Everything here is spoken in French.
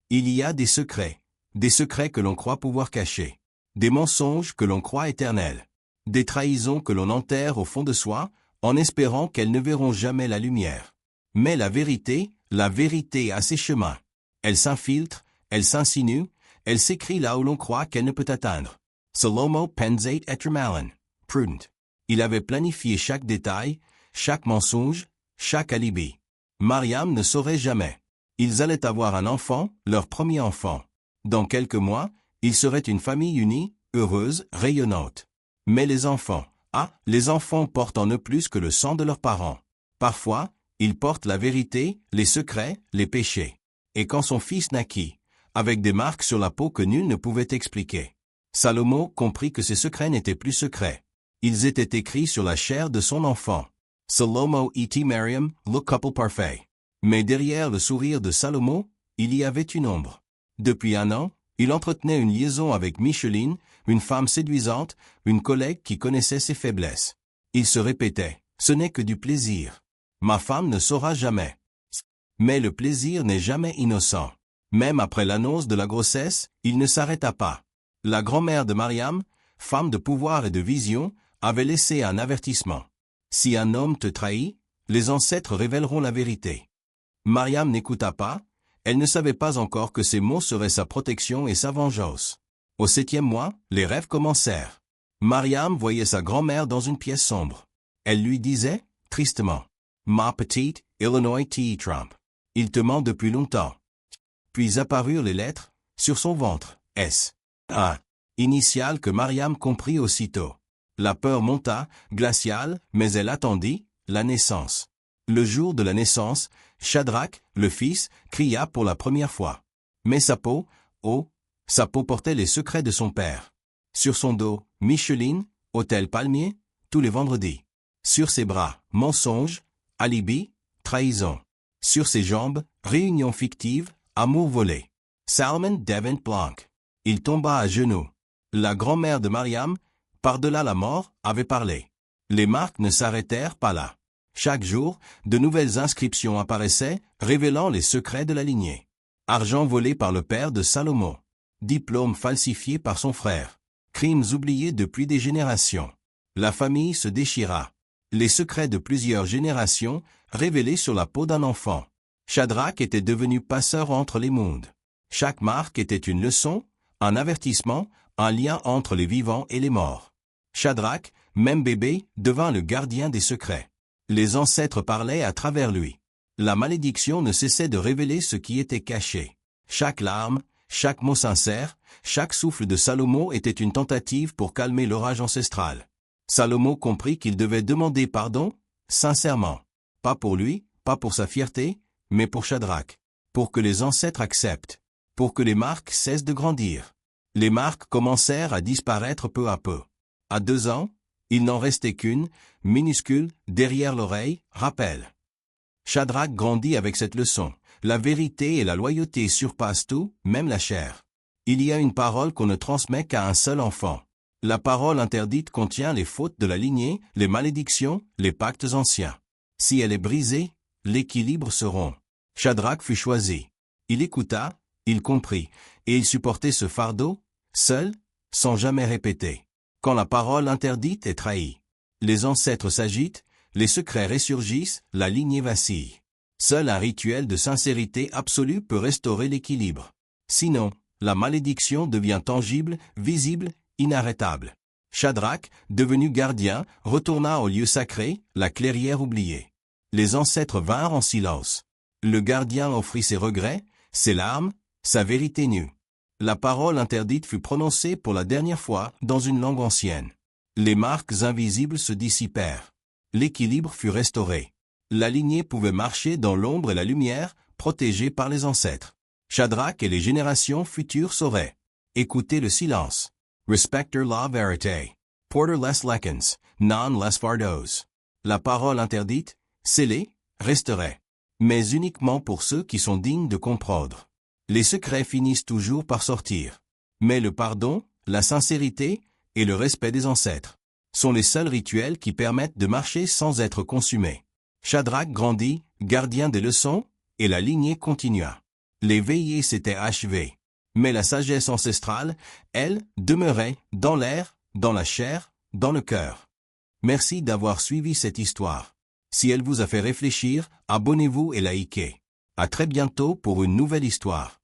Il y a des secrets que l'on croit pouvoir cacher, des mensonges que l'on croit éternels, des trahisons que l'on enterre au fond de soi, en espérant qu'elles ne verront jamais la lumière. Mais la vérité a ses chemins. Elle s'infiltre, elle s'insinue, elle s'écrit là où l'on croit qu'elle ne peut atteindre. Salomo pensait être malin, prudent. Il avait planifié chaque détail, chaque mensonge, chaque alibi. Mariam ne saurait jamais. Ils allaient avoir un enfant, leur premier enfant. Dans quelques mois, ils seraient une famille unie, heureuse, rayonnante. Mais les enfants portent en eux plus que le sang de leurs parents. Parfois, ils portent la vérité, les secrets, les péchés. Et quand son fils naquit, avec des marques sur la peau que nul ne pouvait expliquer, Salomo comprit que ces secrets n'étaient plus secrets. Ils étaient écrits sur la chair de son enfant. Salomo et Mariam, le couple parfait. Mais derrière le sourire de Salomo, il y avait une ombre. Depuis 1 an, il entretenait une liaison avec Micheline, une femme séduisante, une collègue qui connaissait ses faiblesses. Il se répétait, ce n'est que du plaisir. Ma femme ne saura jamais. Mais le plaisir n'est jamais innocent. Même après l'annonce de la grossesse, il ne s'arrêta pas. La grand-mère de Mariam, femme de pouvoir et de vision, avait laissé un avertissement. Si un homme te trahit, les ancêtres révéleront la vérité. Mariam n'écouta pas, elle ne savait pas encore que ces mots seraient sa protection et sa vengeance. Au 7e mois, les rêves commencèrent. Mariam voyait sa grand-mère dans une pièce sombre. Elle lui disait, tristement, « Ma petite, Illinois T. Trump. Il te ment depuis longtemps. » Puis apparurent les lettres, sur son ventre, S. A. Initiale que Mariam comprit aussitôt. La peur monta, glaciale, mais elle attendit, la naissance. Le jour de la naissance, Shadrach, le fils, cria pour la première fois. Mais sa peau portait les secrets de son père. Sur son dos, Micheline, hôtel Palmier, tous les vendredis. Sur ses bras, mensonge, alibi, trahison. Sur ses jambes, réunion fictive, amour volé. Salmon Devant Blanc. Il tomba à genoux. La grand-mère de Mariam, par-delà la mort, avait parlé. Les marques ne s'arrêtèrent pas là. Chaque jour, de nouvelles inscriptions apparaissaient, révélant les secrets de la lignée. Argent volé par le père de Salomo. Diplôme falsifié par son frère. Crimes oubliés depuis des générations. La famille se déchira. Les secrets de plusieurs générations, révélés sur la peau d'un enfant. Shadrach était devenu passeur entre les mondes. Chaque marque était une leçon, un avertissement, un lien entre les vivants et les morts. Shadrach, même bébé, devint le gardien des secrets. Les ancêtres parlaient à travers lui. La malédiction ne cessait de révéler ce qui était caché. Chaque larme, chaque mot sincère, chaque souffle de Salomo était une tentative pour calmer l'orage ancestral. Salomo comprit qu'il devait demander pardon, sincèrement. Pas pour lui, pas pour sa fierté, mais pour Shadrach. Pour que les ancêtres acceptent. Pour que les marques cessent de grandir. Les marques commencèrent à disparaître peu à peu. À 2 ans, il n'en restait qu'une, minuscule, derrière l'oreille, rappel. Shadrach grandit avec cette leçon. La vérité et la loyauté surpassent tout, même la chair. Il y a une parole qu'on ne transmet qu'à un seul enfant. La parole interdite contient les fautes de la lignée, les malédictions, les pactes anciens. Si elle est brisée, l'équilibre se rompt. Shadrach fut choisi. Il écouta, il comprit, et il supportait ce fardeau, seul, sans jamais répéter. Quand la parole interdite est trahie, les ancêtres s'agitent, les secrets ressurgissent, la lignée vacille. Seul un rituel de sincérité absolue peut restaurer l'équilibre. Sinon, la malédiction devient tangible, visible, inarrêtable. Shadrach, devenu gardien, retourna au lieu sacré, la clairière oubliée. Les ancêtres vinrent en silence. Le gardien offrit ses regrets, ses larmes, sa vérité nue. La parole interdite fut prononcée pour la dernière fois dans une langue ancienne. Les marques invisibles se dissipèrent. L'équilibre fut restauré. La lignée pouvait marcher dans l'ombre et la lumière, protégée par les ancêtres. Shadrach et les générations futures sauraient. Écoutez le silence. Respecter la vérité. Porter les lekens, non les fardeaux. La parole interdite, scellée, resterait. Mais uniquement pour ceux qui sont dignes de comprendre. Les secrets finissent toujours par sortir. Mais le pardon, la sincérité et le respect des ancêtres sont les seuls rituels qui permettent de marcher sans être consumés. Shadrach grandit, gardien des leçons, et la lignée continua. Les veillées s'étaient achevées. Mais la sagesse ancestrale, elle, demeurait, dans l'air, dans la chair, dans le cœur. Merci d'avoir suivi cette histoire. Si elle vous a fait réfléchir, abonnez-vous et likez. À très bientôt pour une nouvelle histoire.